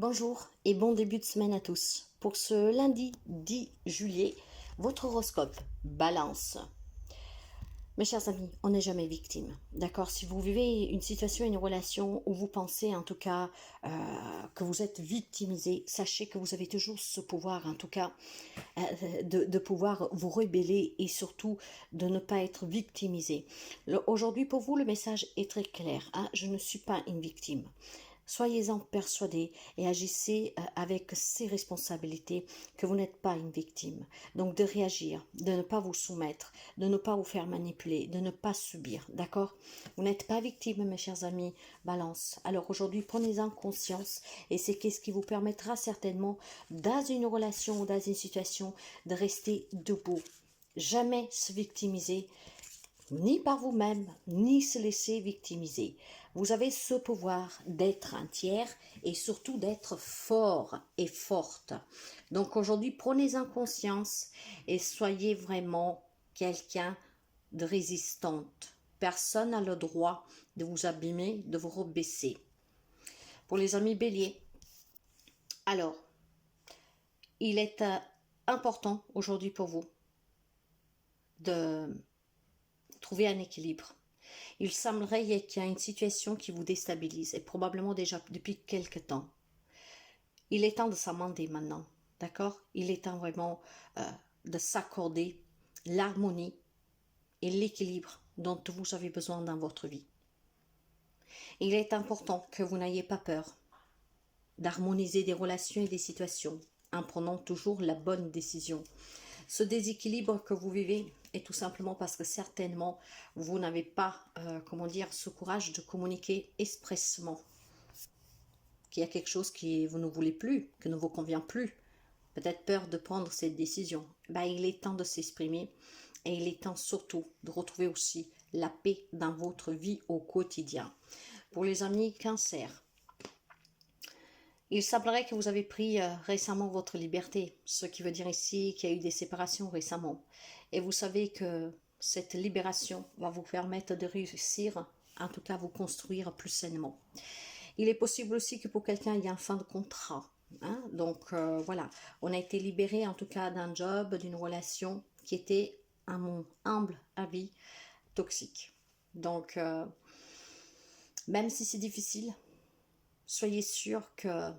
Bonjour et bon début de semaine à tous. Pour ce lundi 10 juillet, votre horoscope Balance. Mes chers amis, on n'est jamais victime, d'accord? Si vous vivez une situation, une relation où vous pensez en tout cas que vous êtes victimisé, sachez que vous avez toujours ce pouvoir, en tout cas, de pouvoir vous rebeller et surtout de ne pas être victimisé. Aujourd'hui, pour vous, le message est très clair, hein? Je ne suis pas une victime. Soyez-en persuadés et agissez avec ces responsabilités que vous n'êtes pas une victime. Donc de réagir, de ne pas vous soumettre, de ne pas vous faire manipuler, de ne pas subir, d'accord? Vous n'êtes pas victime, mes chers amis, Balance. Alors aujourd'hui, prenez-en conscience et c'est ce qui vous permettra certainement, dans une relation ou dans une situation, de rester debout. Jamais se victimiser, ni par vous-même, ni se laisser victimiser. Vous avez ce pouvoir d'être un tiers et surtout d'être fort et forte. Donc aujourd'hui, prenez-en conscience et soyez vraiment quelqu'un de résistante. Personne n'a le droit de vous abîmer, de vous rabaisser. Pour les amis béliers, alors, il est important aujourd'hui pour vous de trouver un équilibre. Il semblerait qu'il y a une situation qui vous déstabilise, et probablement déjà depuis quelque temps. Il est temps de s'amender maintenant, d'accord? Il est temps vraiment de s'accorder l'harmonie et l'équilibre dont vous avez besoin dans votre vie. Il est important que vous n'ayez pas peur d'harmoniser des relations et des situations en prenant toujours la bonne décision. Ce déséquilibre que vous vivez est tout simplement parce que certainement vous n'avez pas, ce courage de communiquer expressément qu'il y a quelque chose qui vous ne voulez plus, que ne vous convient plus. Peut-être peur de prendre cette décision. Il est temps de s'exprimer et il est temps surtout de retrouver aussi la paix dans votre vie au quotidien. Pour les amis Cancer, il semblerait que vous avez pris récemment votre liberté, ce qui veut dire ici qu'il y a eu des séparations récemment. Et vous savez que cette libération va vous permettre de réussir, en tout cas à vous construire plus sainement. Il est possible aussi que pour quelqu'un, il y ait un fin de contrat. Hein? Donc voilà, on a été libéré en tout cas d'un job, d'une relation qui était, à mon humble avis, toxique. Donc, même si c'est difficile, soyez sûr que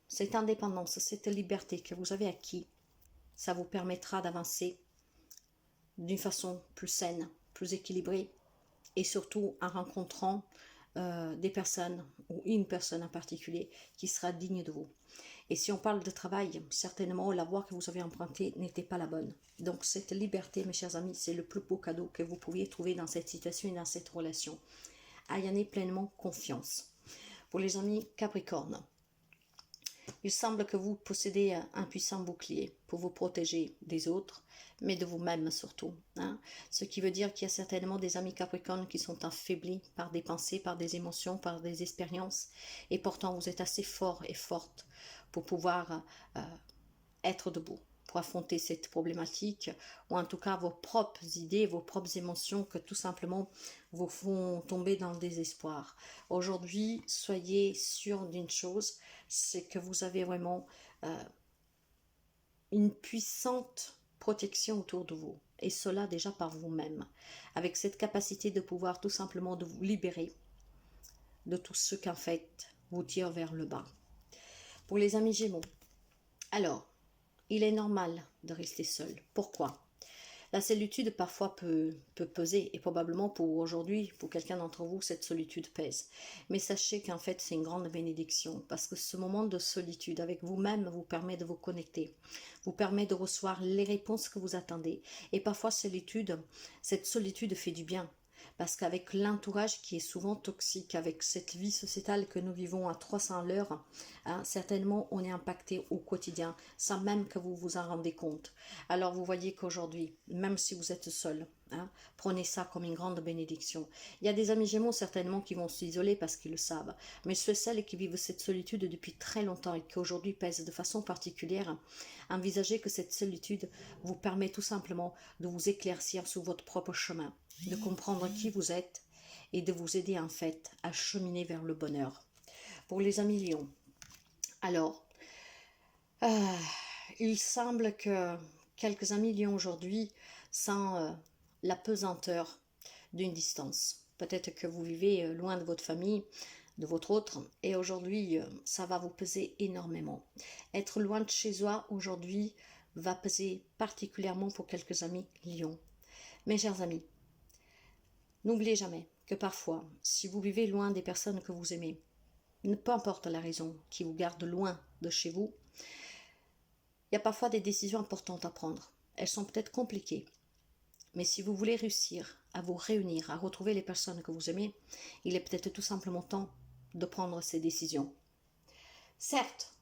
cette indépendance, cette liberté que vous avez acquis, ça vous permettra d'avancer d'une façon plus saine, plus équilibrée et surtout en rencontrant des personnes ou une personne en particulier qui sera digne de vous. Et si on parle de travail, certainement la voie que vous avez empruntée n'était pas la bonne. Donc cette liberté, mes chers amis, c'est le plus beau cadeau que vous pouviez trouver dans cette situation et dans cette relation. Ayez pleinement confiance. Pour les amis Capricorne, il semble que vous possédez un puissant bouclier pour vous protéger des autres, mais de vous-même surtout. Hein? Ce qui veut dire qu'il y a certainement des amis Capricornes qui sont affaiblis par des pensées, par des émotions, par des expériences. Et pourtant, vous êtes assez fort et forte pour pouvoir être debout, pour affronter cette problématique, ou en tout cas vos propres idées, vos propres émotions que tout simplement vous font tomber dans le désespoir. Aujourd'hui, soyez sûr d'une chose, c'est que vous avez vraiment une puissante protection autour de vous, et cela déjà par vous-même, avec cette capacité de pouvoir tout simplement de vous libérer de tout ce qu'en fait vous tire vers le bas. Pour les amis Gémeaux, alors, il est normal de rester seul. Pourquoi? La solitude parfois peut peser, et probablement pour aujourd'hui, pour quelqu'un d'entre vous, cette solitude pèse. Mais sachez qu'en fait, c'est une grande bénédiction, parce que ce moment de solitude avec vous-même vous permet de vous connecter, vous permet de recevoir les réponses que vous attendez. Et parfois, cette solitude fait du bien. Parce qu'avec l'entourage qui est souvent toxique, avec cette vie sociétale que nous vivons à 300 à l'heure, hein, certainement on est impacté au quotidien, sans même que vous vous en rendez compte. Alors vous voyez qu'aujourd'hui, même si vous êtes seul, hein, prenez ça comme une grande bénédiction. Il y a des amis Gémeaux certainement qui vont s'isoler parce qu'ils le savent, mais celles qui vivent cette solitude depuis très longtemps et qui aujourd'hui pèsent de façon particulière, envisagez que cette solitude vous permet tout simplement de vous éclaircir sur votre propre chemin, de comprendre qui vous êtes et de vous aider en fait à cheminer vers le bonheur. Pour les amis Lions, Alors, euh, il semble que quelques amis lions aujourd'hui sentent la pesanteur d'une distance. Peut-être que vous vivez loin de votre famille, de votre autre, et aujourd'hui, ça va vous peser énormément. Être loin de chez soi aujourd'hui va peser particulièrement pour quelques amis lions. Mes chers amis, n'oubliez jamais que parfois, si vous vivez loin des personnes que vous aimez, peu importe la raison qui vous garde loin de chez vous, il y a parfois des décisions importantes à prendre. Elles sont peut-être compliquées, mais si vous voulez réussir à vous réunir, à retrouver les personnes que vous aimez, il est peut-être tout simplement temps de prendre ces décisions. Certes,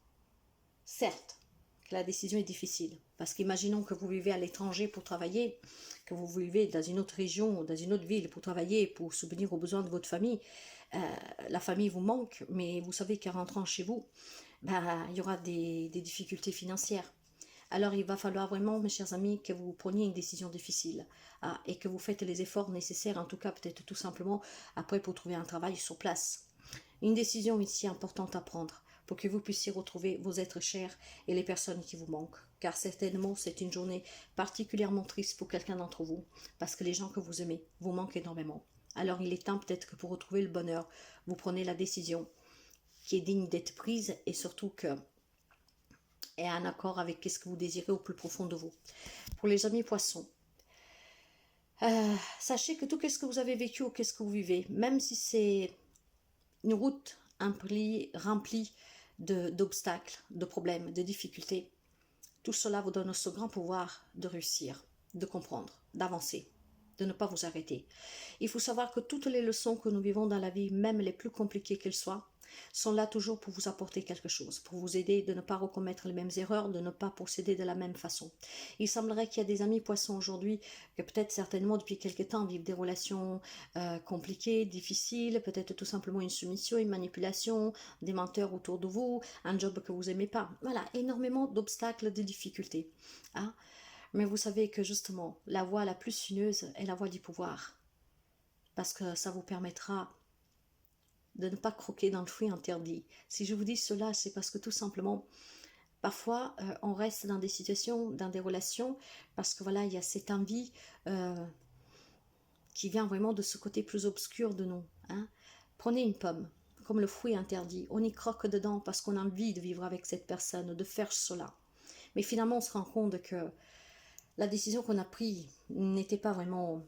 que la décision est difficile, parce qu'imaginons que vous vivez à l'étranger pour travailler, que vous vivez dans une autre région, dans une autre ville pour travailler, pour subvenir aux besoins de votre famille. La famille vous manque, mais vous savez qu'en rentrant chez vous, il y aura des difficultés financières. Alors il va falloir vraiment, mes chers amis, que vous preniez une décision difficile et que vous faites les efforts nécessaires, en tout cas peut-être tout simplement après pour trouver un travail sur place. Une décision ici importante à prendre pour que vous puissiez retrouver vos êtres chers et les personnes qui vous manquent. Car certainement c'est une journée particulièrement triste pour quelqu'un d'entre vous parce que les gens que vous aimez vous manquent énormément. Alors il est temps peut-être que pour retrouver le bonheur, vous prenez la décision qui est digne d'être prise et surtout que est en accord avec ce que vous désirez au plus profond de vous. Pour les amis poissons, sachez que tout ce que vous avez vécu ou qu'est-ce que vous vivez, même si c'est une route remplie d'obstacles, de problèmes, de difficultés, tout cela vous donne ce grand pouvoir de réussir, de comprendre, d'avancer, de ne pas vous arrêter. Il faut savoir que toutes les leçons que nous vivons dans la vie, même les plus compliquées qu'elles soient, sont là toujours pour vous apporter quelque chose, pour vous aider de ne pas recommettre les mêmes erreurs, de ne pas procéder de la même façon. Il semblerait qu'il y a des amis poissons aujourd'hui que peut-être certainement depuis quelque temps vivent des relations compliquées, difficiles, peut-être tout simplement une soumission, une manipulation, des menteurs autour de vous, un job que vous n'aimez pas. Voilà, énormément d'obstacles, de difficultés. Hein? Mais vous savez que justement, la voie la plus sinueuse est la voie du pouvoir. Parce que ça vous permettra de ne pas croquer dans le fruit interdit. Si je vous dis cela, c'est parce que tout simplement, parfois, on reste dans des situations, dans des relations, parce que voilà, il y a cette envie qui vient vraiment de ce côté plus obscur de nous. Hein. Prenez une pomme, comme le fruit interdit. On y croque dedans parce qu'on a envie de vivre avec cette personne, de faire cela. Mais finalement, on se rend compte que la décision qu'on a prise n'était pas vraiment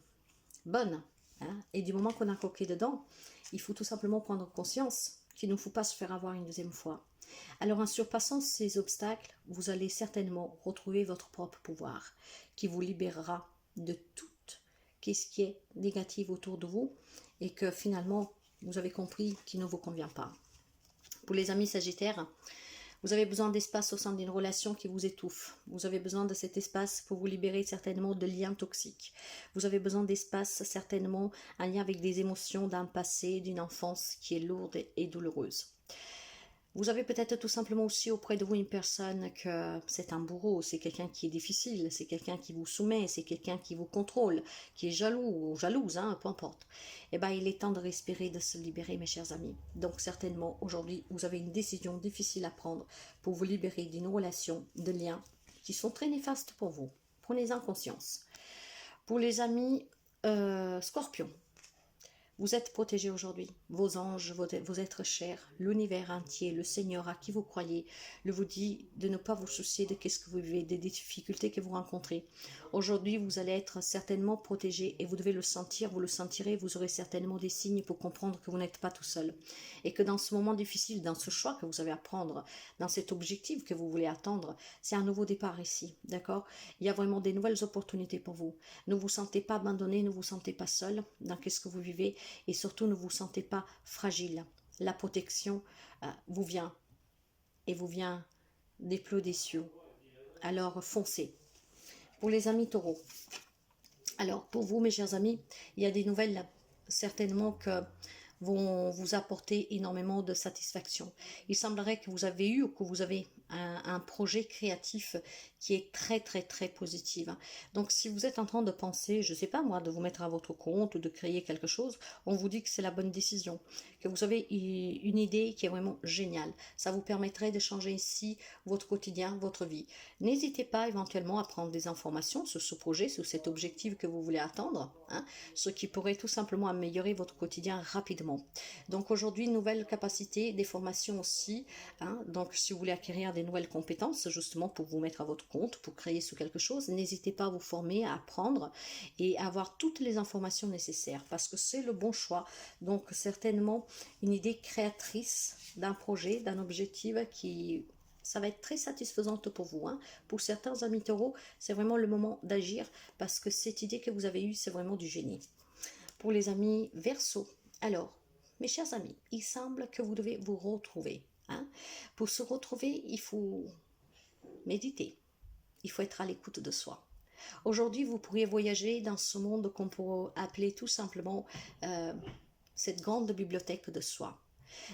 bonne. Hein. Et du moment qu'on a croqué dedans, il faut tout simplement prendre conscience qu'il ne faut pas se faire avoir une deuxième fois. Alors en surpassant ces obstacles, vous allez certainement retrouver votre propre pouvoir qui vous libérera de tout ce qui est négatif autour de vous et que finalement vous avez compris qu'il ne vous convient pas. Pour les amis sagittaires, vous avez besoin d'espace au sein d'une relation qui vous étouffe. Vous avez besoin de cet espace pour vous libérer certainement de liens toxiques. Vous avez besoin d'espace certainement en lien avec des émotions d'un passé, d'une enfance qui est lourde et douloureuse. Vous avez peut-être tout simplement aussi auprès de vous une personne que c'est un bourreau, c'est quelqu'un qui est difficile, c'est quelqu'un qui vous soumet, c'est quelqu'un qui vous contrôle, qui est jaloux ou jalouse, hein, peu importe. Eh bien, il est temps de respirer, de se libérer, mes chers amis. Donc, certainement, aujourd'hui, vous avez une décision difficile à prendre pour vous libérer d'une relation, de liens qui sont très néfastes pour vous. Prenez-en conscience. Pour les amis scorpions, vous êtes protégés aujourd'hui. Vos anges, vos êtres chers, l'univers entier, le Seigneur à qui vous croyez, le vous dit de ne pas vous soucier de ce que vous vivez, des difficultés que vous rencontrez. Aujourd'hui, vous allez être certainement protégés et vous devez le sentir, vous le sentirez, vous aurez certainement des signes pour comprendre que vous n'êtes pas tout seul. Et que dans ce moment difficile, dans ce choix que vous avez à prendre, dans cet objectif que vous voulez attendre, c'est un nouveau départ ici, d'accord? Il y a vraiment des nouvelles opportunités pour vous. Ne vous sentez pas abandonné, ne vous sentez pas seul dans ce que vous vivez. Et surtout, ne vous sentez pas fragile. La protection vous vient et vous vient des flots des cieux. Alors, foncez. Pour les amis taureaux. Alors, pour vous, mes chers amis, il y a des nouvelles, certainement que vont vous apporter énormément de satisfaction. Il semblerait que vous avez eu ou que vous avez un projet créatif qui est très très très positif. Donc si vous êtes en train de penser, je ne sais pas moi, de vous mettre à votre compte ou de créer quelque chose, on vous dit que c'est la bonne décision, que vous avez une idée qui est vraiment géniale. Ça vous permettrait de changer ici votre quotidien, votre vie. N'hésitez pas éventuellement à prendre des informations sur ce projet, sur cet objectif que vous voulez atteindre, ce qui pourrait tout simplement améliorer votre quotidien rapidement. Donc aujourd'hui, nouvelle capacité, des formations aussi. Donc si vous voulez acquérir des nouvelles compétences, justement pour vous mettre à votre compte, pour créer sur quelque chose, n'hésitez pas à vous former, à apprendre et à avoir toutes les informations nécessaires parce que c'est le bon choix. Donc certainement une idée créatrice d'un projet, d'un objectif qui... ça va être très satisfaisante pour vous. Pour certains amis taureaux, c'est vraiment le moment d'agir parce que cette idée que vous avez eue, c'est vraiment du génie. Pour les amis Verseau, alors, mes chers amis, il semble que vous devez vous retrouver. Pour se retrouver, il faut méditer. Il faut être à l'écoute de soi. Aujourd'hui, vous pourriez voyager dans ce monde qu'on pourrait appeler tout simplement cette grande bibliothèque de soi.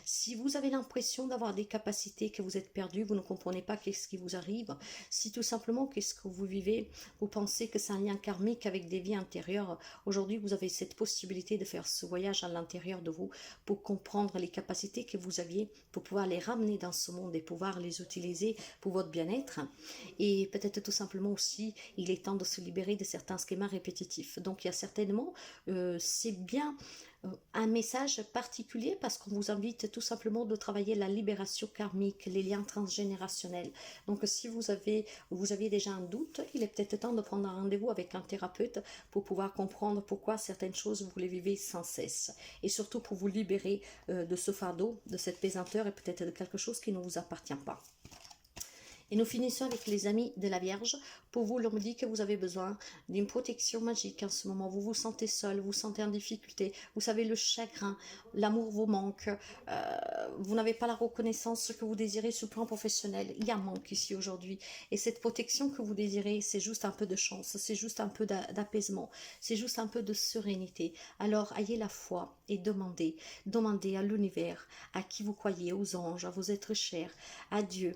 Si vous avez l'impression d'avoir des capacités, que vous êtes perdu, vous ne comprenez pas qu'est-ce qui vous arrive, si tout simplement qu'est-ce que vous vivez, vous pensez que c'est un lien karmique avec des vies intérieures, aujourd'hui vous avez cette possibilité de faire ce voyage à l'intérieur de vous pour comprendre les capacités que vous aviez, pour pouvoir les ramener dans ce monde et pouvoir les utiliser pour votre bien-être. Et peut-être tout simplement aussi, il est temps de se libérer de certains schémas répétitifs. Donc il y a certainement, c'est bien un message particulier parce qu'on vous invite tout simplement de travailler la libération karmique, les liens transgénérationnels. Donc si vous aviez déjà un doute, il est peut-être temps de prendre un rendez-vous avec un thérapeute pour pouvoir comprendre pourquoi certaines choses vous les vivez sans cesse et surtout pour vous libérer de ce fardeau, de cette pesanteur et peut-être de quelque chose qui ne vous appartient pas. Et nous finissons avec les amis de la Vierge. Pour vous, l'on me dit que vous avez besoin d'une protection magique en ce moment. Vous vous sentez seul, vous vous sentez en difficulté. Vous savez, le chagrin, l'amour vous manque. Vous n'avez pas la reconnaissance que vous désirez sur le plan professionnel. Il y a un manque ici aujourd'hui. Et cette protection que vous désirez, c'est juste un peu de chance. C'est juste un peu d'apaisement. C'est juste un peu de sérénité. Alors, ayez la foi et demandez. Demandez à l'univers, à qui vous croyez, aux anges, à vos êtres chers, à Dieu.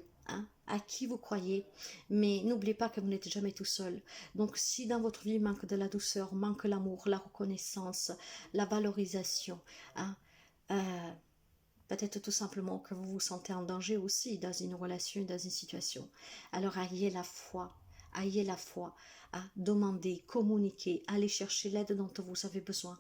À qui vous croyez, mais n'oubliez pas que vous n'êtes jamais tout seul. Donc si dans votre vie manque de la douceur, manque l'amour, la reconnaissance, la valorisation, peut-être tout simplement que vous vous sentez en danger aussi dans une relation, dans une situation, alors ayez la foi, demandez, communiquer, allez chercher l'aide dont vous avez besoin.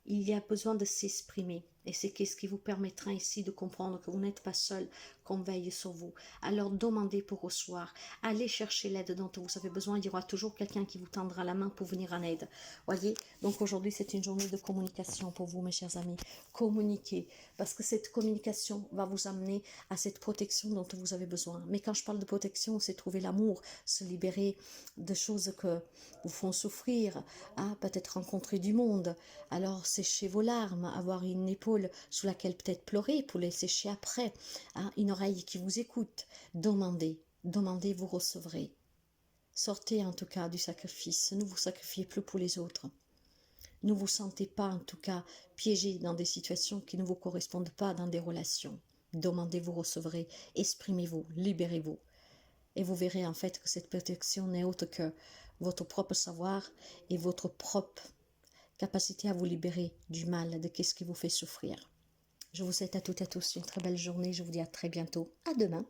Il y a besoin de s'exprimer. Et c'est ce qui vous permettra ici de comprendre que vous n'êtes pas seul, qu'on veille sur vous. Alors demandez pour recevoir. Allez chercher l'aide dont vous avez besoin. Il y aura toujours quelqu'un qui vous tendra la main pour venir en aide. Voyez, donc aujourd'hui c'est une journée de communication pour vous, mes chers amis. Communiquez, parce que cette communication va vous amener à cette protection dont vous avez besoin. Mais quand je parle de protection, c'est trouver l'amour, se libérer de choses que vous font souffrir, peut-être rencontrer du monde. Alors séchez vos larmes, avoir une épaule sous laquelle peut-être pleurer pour les sécher après, une oreille qui vous écoute. Demandez, vous recevrez. Sortez en tout cas du sacrifice, ne vous sacrifiez plus pour les autres. Ne vous sentez pas en tout cas piégé dans des situations qui ne vous correspondent pas dans des relations. Demandez, vous recevrez, exprimez-vous, libérez-vous. Et vous verrez en fait que cette protection n'est autre que votre propre savoir et votre propre capacité à vous libérer du mal, de ce qui vous fait souffrir. Je vous souhaite à toutes et à tous une très belle journée. Je vous dis à très bientôt. À demain.